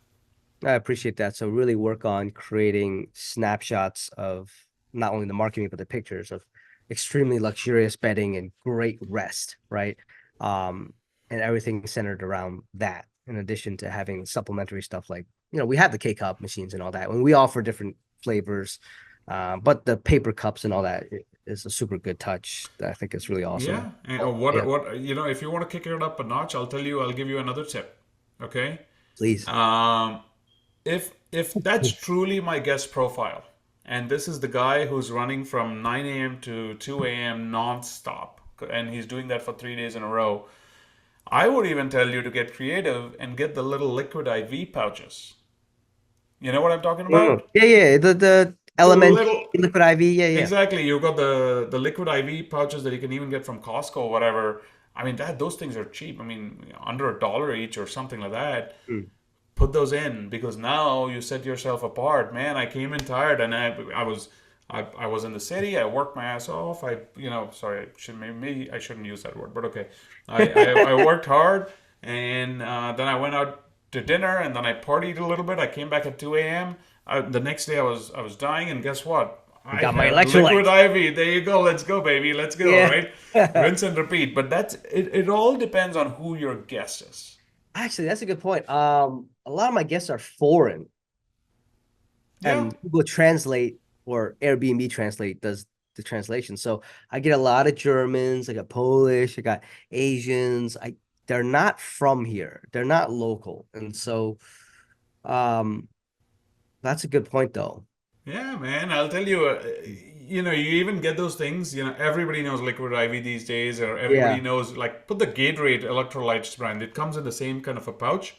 I appreciate that. So really work on creating snapshots of not only the marketing, but the pictures of extremely luxurious bedding and great rest, right? Um, and everything centered around that, in addition to having supplementary stuff like, we have the K-cup machines and all that, and we offer different flavors. But the paper cups and all that is a super good touch. That I think is really awesome. Yeah, and Oh, yeah, if you want to kick it up a notch, I'll give you another tip. Okay. please. Um, if that's truly my guest profile, and this is the guy who's running from 9 a.m. to 2 a.m. nonstop, and he's doing that for 3 days in a row, I would even tell you to get creative and get the little liquid IV pouches. You know what I'm talking Mm. about? Yeah, yeah. The The LMNT little liquid IV. Yeah, yeah. Exactly. You've got the liquid IV pouches that you can even get from Costco or whatever. I mean, those things are cheap. I mean, under $1 each or something like that. Mm. Put those in, because now you set yourself apart. Man, I came in tired, and I was in the city. I worked my ass off. Sorry, maybe I shouldn't use that word, but okay. I worked hard, and then I went out to dinner, and then I partied a little bit. I came back at 2 a.m. The next day I was dying, and guess what? You I got my had liquid electrolytes. IV. There you go. Let's go, baby. Let's go. Yeah. Right? Rinse and repeat. But that's it. It all depends on who your guest is. Actually, that's a good point. A lot of my guests are foreign, Yeah. and Google Translate or Airbnb Translate does the translation. So I get a lot of Germans, I got Polish, I got Asians. They're not from here. They're not local. And so that's a good point though. Yeah, man. I'll tell you. You even get those things. Everybody knows liquid IV these days, or everybody Yeah. knows, like, put the Gatorade electrolytes brand. It comes in the same kind of a pouch.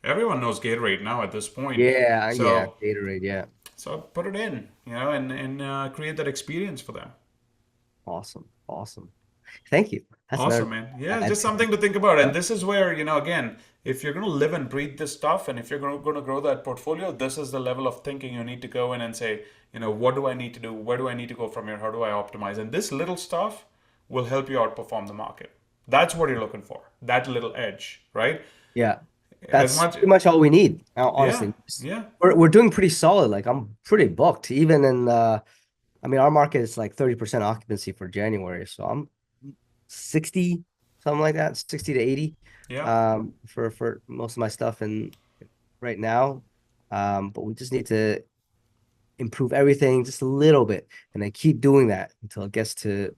Everyone knows Gatorade now at this point. Yeah, So, Gatorade, yeah. so put it in, and create that experience for them. Awesome. Awesome. Thank you. That's Awesome, another man. Yeah, just that's something to think about. And yep. this is where, again, if you're going to live and breathe this stuff, and if you're going to grow that portfolio, this is the level of thinking you need to go in and say, what do I need to do? Where do I need to go from here? How do I optimize? And this little stuff will help you outperform the market. That's what you're looking for. That little edge, right? Yeah. As That's much, pretty much all we need. yeah, Honestly. yeah, We're doing pretty solid. Like I'm pretty booked. Even in I mean our market is like 30% occupancy for January. So I'm 60, something like that, 60 to 80 yeah. for most of my stuff and right now. But we just need to improve everything just a little bit and then keep doing that until it gets to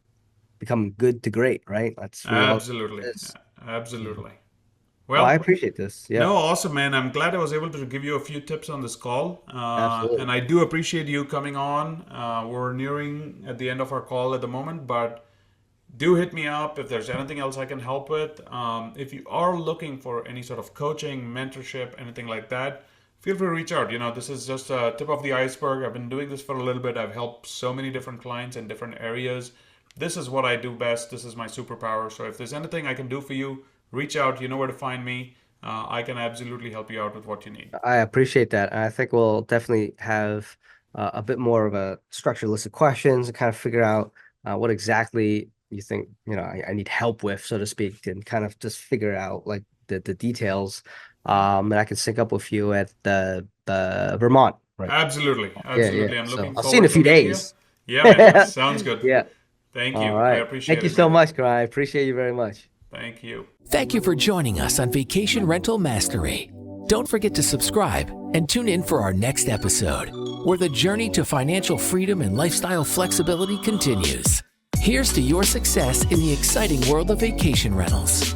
become good to great, right? That's really all it Absolutely. is. Yeah. Absolutely. Well, I Well, appreciate this. Yeah, no, awesome, man. I'm glad I was able to give you a few tips on this call. And absolutely. I do appreciate you coming on. We're nearing at the end of our call at the moment, but do hit me up if there's anything else I can help with. If you are looking for any sort of coaching, mentorship, anything like that, feel free to reach out. This is just a tip of the iceberg. I've been doing this for a little bit. I've helped so many different clients in different areas. This is what I do best. This is my superpower. So if there's anything I can do for you, reach out. You know where to find me. I can absolutely help you out with what you need. I appreciate that. I think we'll definitely have a bit more of a structured list of questions and kind of figure out what exactly you think, I need help with, so to speak, and kind of just figure out like the details. And I can sync up with you at the Vermont. Right. Absolutely. Yeah, yeah. Absolutely. I'm So looking I'll see you in a forward to few meeting you. days. Yeah, man. Sounds good. Yeah. Thank All you. I right. Thank appreciate you it, so man. much, Karan. I appreciate you very much. Thank you. Thank you for joining us on Vacation Rental Mastery. Don't forget to subscribe and tune in for our next episode, where the journey to financial freedom and lifestyle flexibility continues. Here's to your success in the exciting world of vacation rentals.